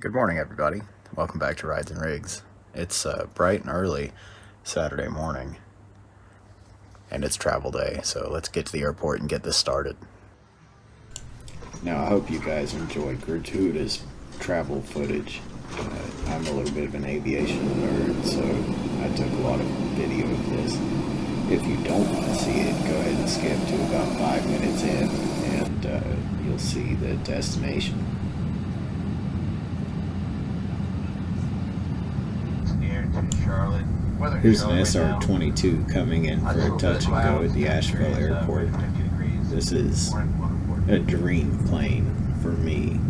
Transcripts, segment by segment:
Good morning, everybody. Welcome back to Rides and Rigs. It's bright and early Saturday morning, and it's travel day, so let's get to the airport and get this started. Now, I hope you guys enjoyed gratuitous travel footage. I'm a little bit of an aviation nerd, so I took a lot of video of this. If you don't want to see it, go ahead and skip to about 5 minutes in, and you'll see the destination. Here's an SR-22 coming in for a touch and go at the Asheville Airport. This is a dream plane for me.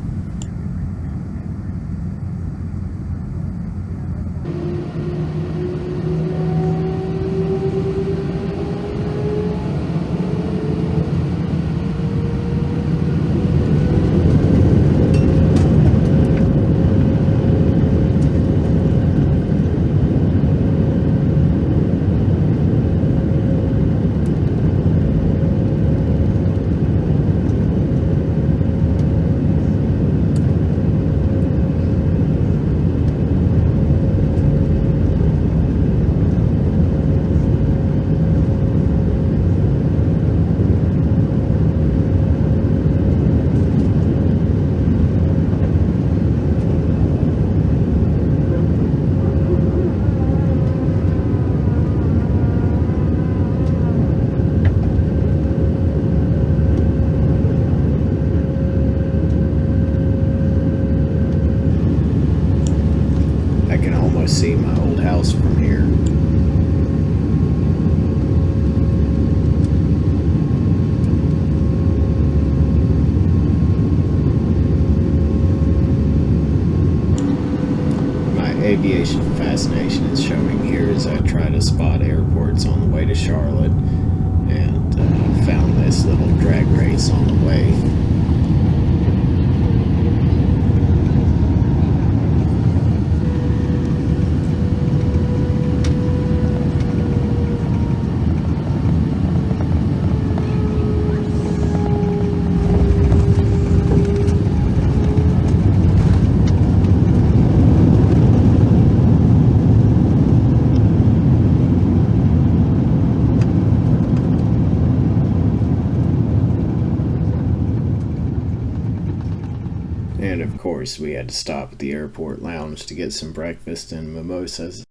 See my old house from here. My aviation fascination is showing here as I try to spot airports on the way to Charlotte, and found this little drag race on the way. And of course, we had to stop at the airport lounge to get some breakfast and mimosas.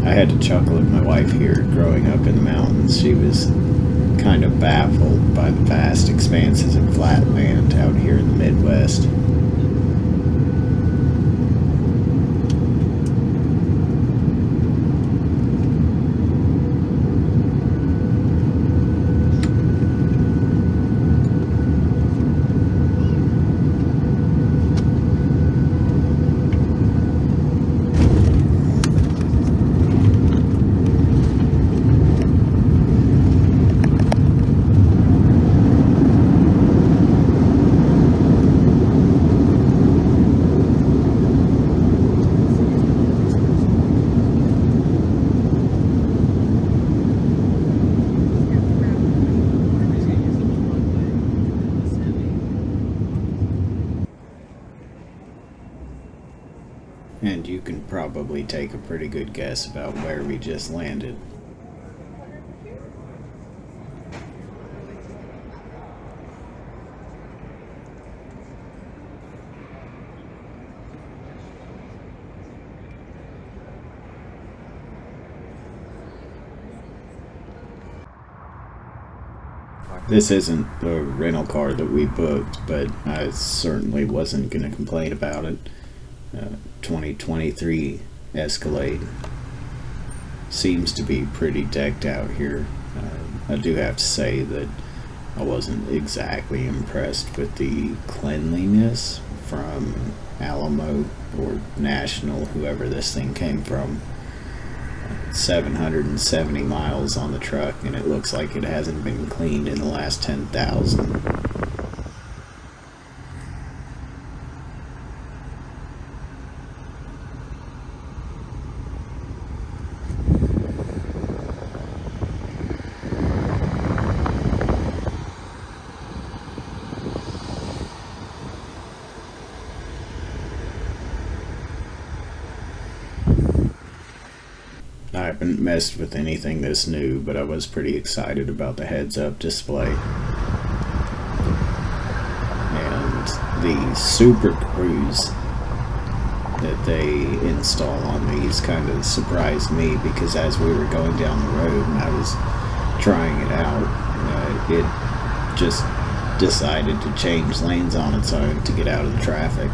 I had to chuckle at my wife here. Growing up in the mountains, she was kind of baffled by the vast expanses of flat land out here in the Midwest. And you can probably take a pretty good guess about where we just landed. This isn't the rental car that we booked, but I certainly wasn't going to complain about it. 2023 Escalade seems to be pretty decked out here. I do have to say that I wasn't exactly impressed with the cleanliness from Alamo or National, whoever this thing came from. 770 miles on the truck, and it looks like it hasn't been cleaned in the last 10,000. I haven't messed with anything this new, but I was pretty excited about the heads-up display. And the Super Cruise that they install on these kind of surprised me, because as we were going down the road and I was trying it out, it just decided to change lanes on its own to get out of the traffic.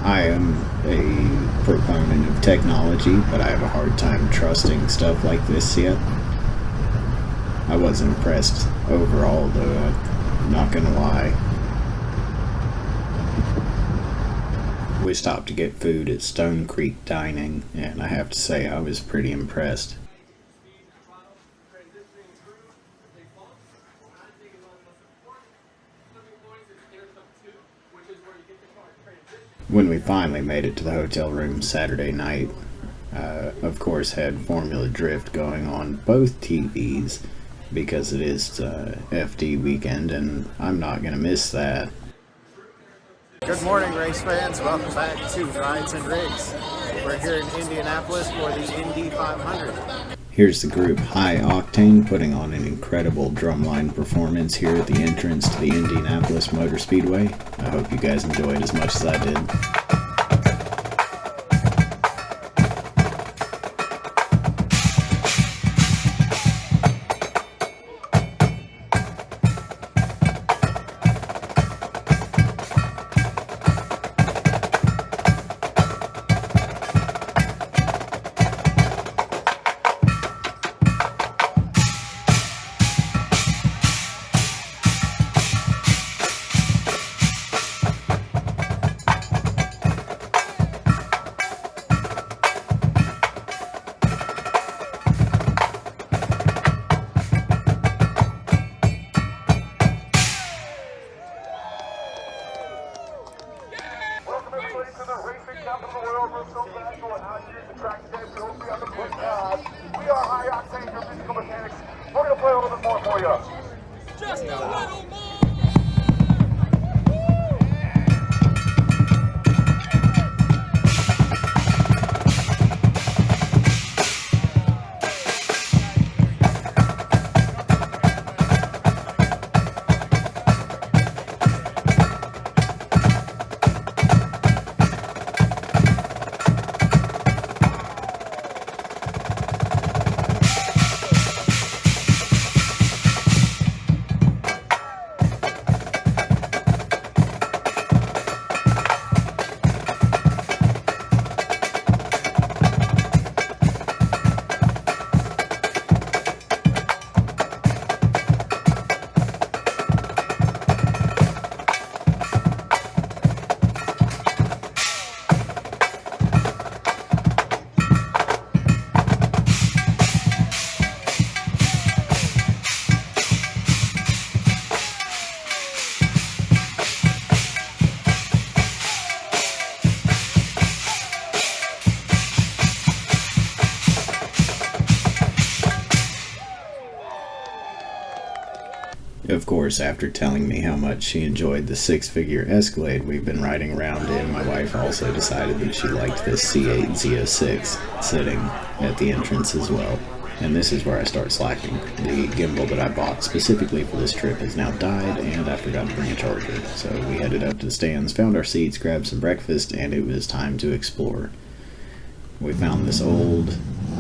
I am a proponent of technology, but I have a hard time trusting stuff like this yet. I was impressed overall, though, I'm not gonna lie. We stopped to get food at Stone Creek Dining, and I have to say I was pretty impressed. When we finally made it to the hotel room Saturday night, of course had Formula Drift going on both TVs because it is FD weekend, and I'm not going to miss that. Good morning, race fans. Welcome back to Rides and Rigs. We're here in Indianapolis for the Indy 500. Here's the group High Octane putting on an incredible drumline performance here at the entrance to the Indianapolis Motor Speedway. I hope you guys enjoyed as much as I did. We are High Octane, your physical mechanics. We're going to play a little bit more for you. Just a little more. course, after telling me how much she enjoyed the six-figure Escalade we've been riding around in, my wife also decided that she liked this C8 Z06 sitting at the entrance as well. And this is where I start slacking. The gimbal that I bought specifically for this trip has now died, and I forgot to bring a charger. So we headed up to the stands, found our seats, grabbed some breakfast, and it was time to explore. We found this old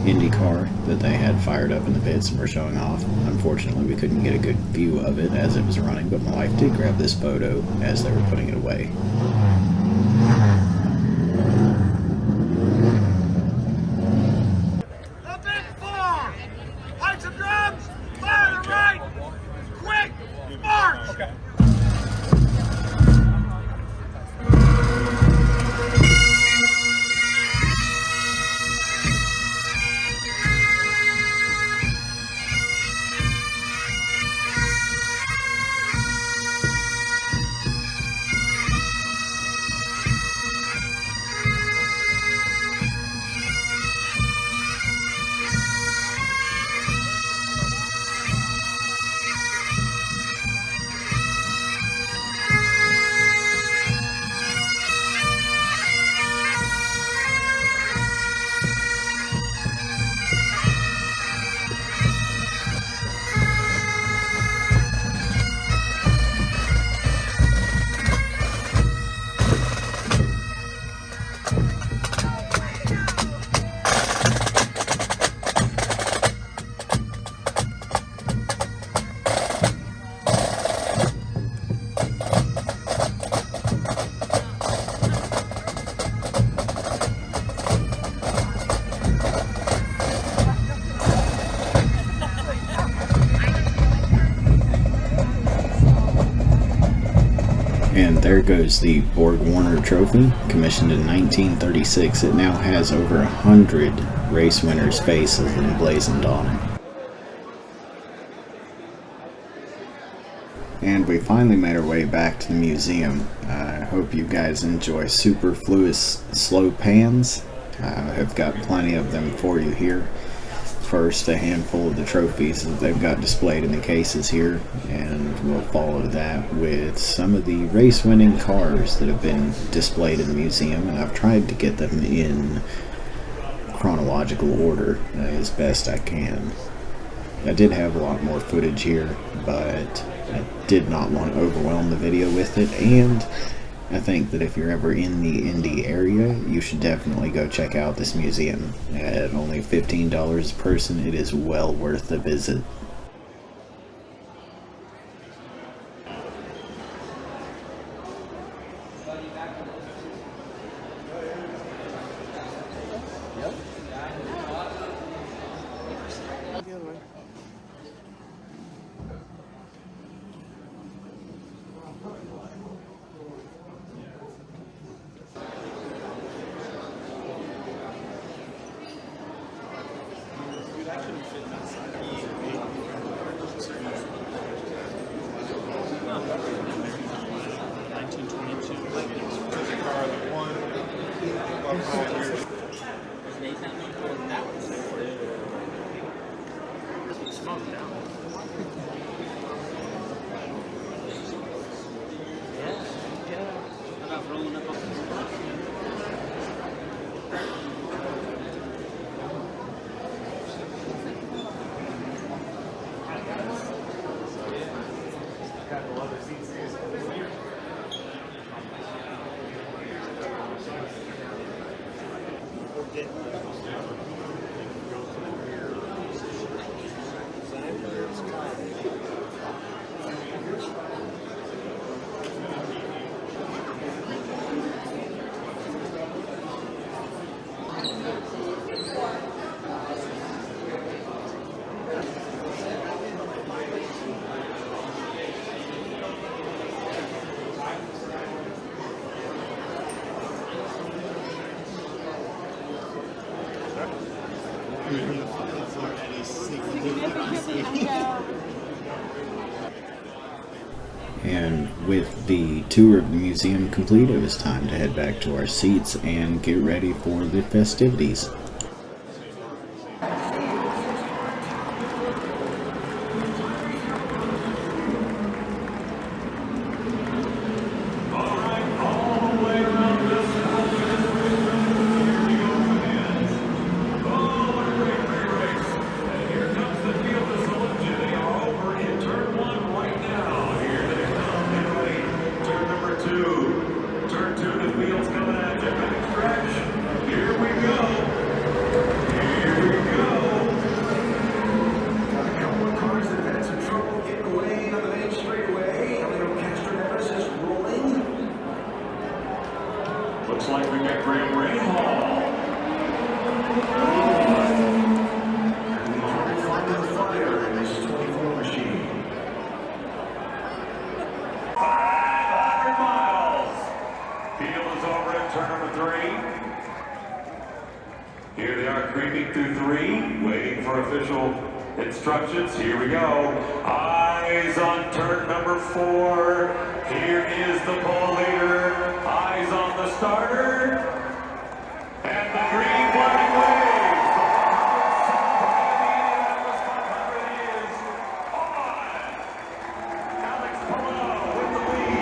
Indy car that they had fired up in the pits and were showing off. Unfortunately, we couldn't get a good view of it as it was running, but my wife did grab this photo as they were putting it away. Up in 4! Lights and drums! Fire the right! Quick! March! Okay. And there goes the Borg Warner Trophy, commissioned in 1936. It now has over 100 race winners' faces emblazoned on it. And we finally made our way back to the museum. I hope you guys enjoy superfluous slow pans. I have got plenty of them for you here. First, a handful of the trophies that they've got displayed in the cases here, and we'll follow that with some of the race-winning cars that have been displayed in the museum, and I've tried to get them in chronological order as best I can. I did have a lot more footage here, but I did not want to overwhelm the video with it, and I think that if you're ever in the Indy area, you should definitely go check out this museum. At only $15 a person, it is well worth the visit. And with the tour of the museum complete, it was time to head back to our seats and get ready for the festivities. looks like we got Graham Rahal. Fire in this 24 machine. 500 miles. Field is over at turn number 3. Here they are creeping through 3, waiting for official instructions. Here we go. Eyes on turn number 4. Here is the pole leader. Eyes on the starter. And the green flag waves. The Indianapolis 500 is on. Alex Palou with the lead.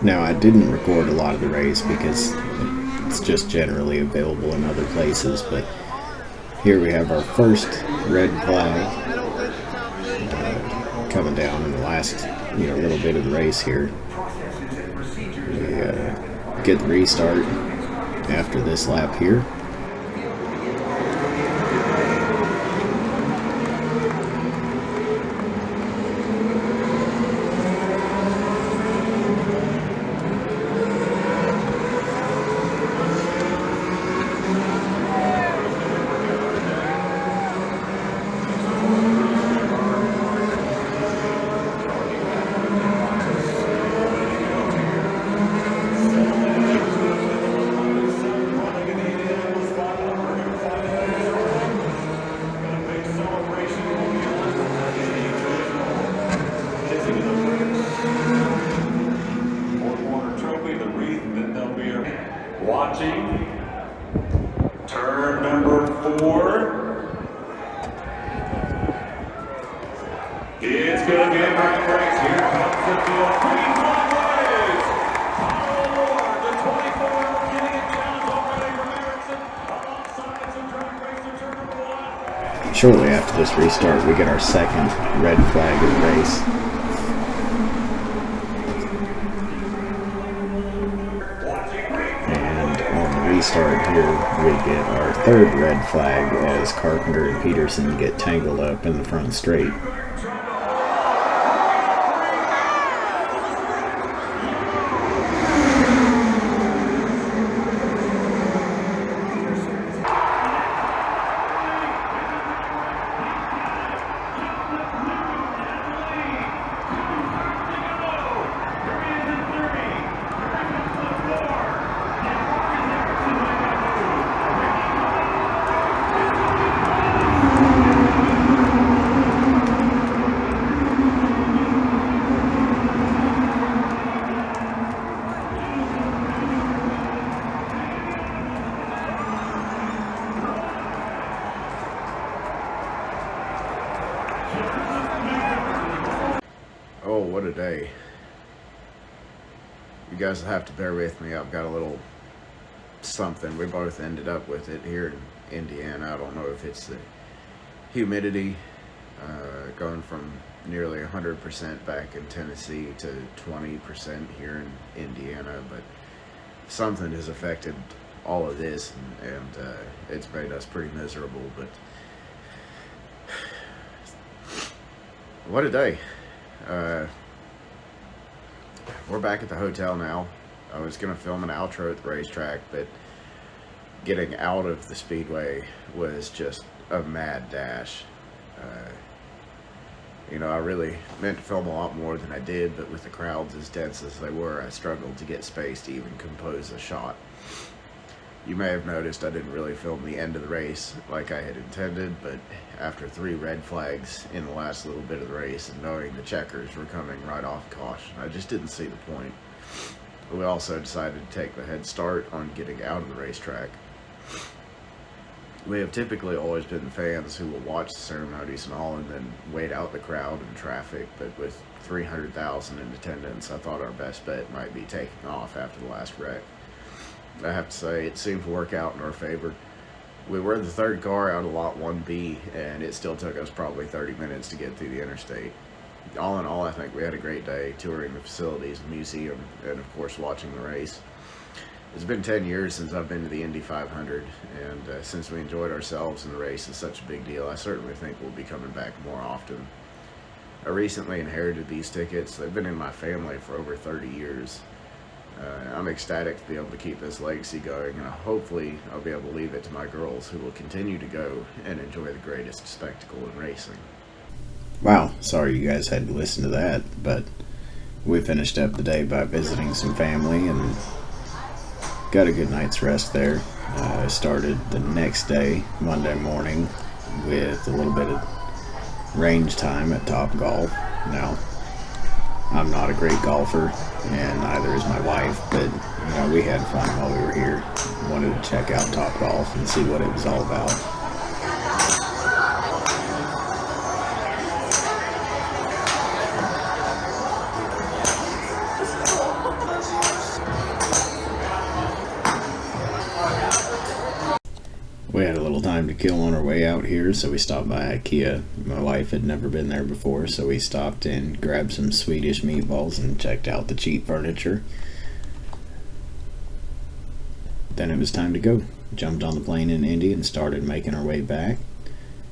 Now, I didn't record a lot of the race because it's just generally available in other places, but here we have our first red flag coming down in the last little bit of the race here. We get the restart after this lap here. Watching turn number 4. It's going to be a great race. Here comes the field. Green flag waves. Kyle Ward, the 24, getting it down already from Erickson. Alongside some track racer turn number 1. Shortly after this restart, we get our second red flag of the race. Restart here, we get our third red flag as Carpenter and Peterson get tangled up in the front straight. Oh, what a day. You guys will have to bear with me. I've got a little something. We both ended up with it here in Indiana. I don't know if it's the humidity going from nearly 100% back in Tennessee to 20% here in Indiana, but something has affected all of this, and it's made us pretty miserable. But what a day. We're back at the hotel now. I was going to film an outro at the racetrack, but getting out of the speedway was just a mad dash. I really meant to film a lot more than I did, but with the crowds as dense as they were, I struggled to get space to even compose a shot. You may have noticed I didn't really film the end of the race like I had intended, but after 3 red flags in the last little bit of the race and knowing the checkers were coming right off caution, I just didn't see the point. We also decided to take the head start on getting out of the racetrack. We have typically always been fans who will watch the ceremonies and all and then wait out the crowd and traffic, but with 300,000 in attendance, I thought our best bet might be taking off after the last wreck. I have to say, it seemed to work out in our favor. We were the third car out of Lot 1B, and it still took us probably 30 minutes to get through the interstate. All in all, I think we had a great day touring the facilities, the museum, and of course watching the race. It's been 10 years since I've been to the Indy 500, and since we enjoyed ourselves and the race is such a big deal, I certainly think we'll be coming back more often. I recently inherited these tickets. They've been in my family for over 30 years. I'm ecstatic to be able to keep this legacy going, and hopefully I'll be able to leave it to my girls, who will continue to go and enjoy the greatest spectacle in racing. Wow, sorry you guys had to listen to that, but we finished up the day by visiting some family and got a good night's rest there. I started the next day, Monday morning, with a little bit of range time at Topgolf. Now, I'm not a great golfer, and neither is my wife, but you know, we had fun while we were here. Wanted to check out Topgolf and see what it was all about. We had a little time to kill on our way out here, so we stopped by IKEA. My wife had never been there before, so we stopped in, grabbed some Swedish meatballs, and checked out the cheap furniture. Then it was time to go. Jumped on the plane in Indy and started making our way back.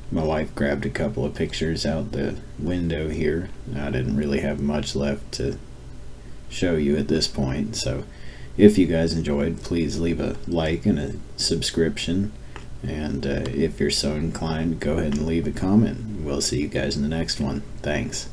My wife grabbed a couple of pictures out the window here. I didn't really have much left to show you at this point, so if you guys enjoyed, please leave a like and a subscription. And if you're so inclined, go ahead and leave a comment. We'll see you guys in the next one. Thanks.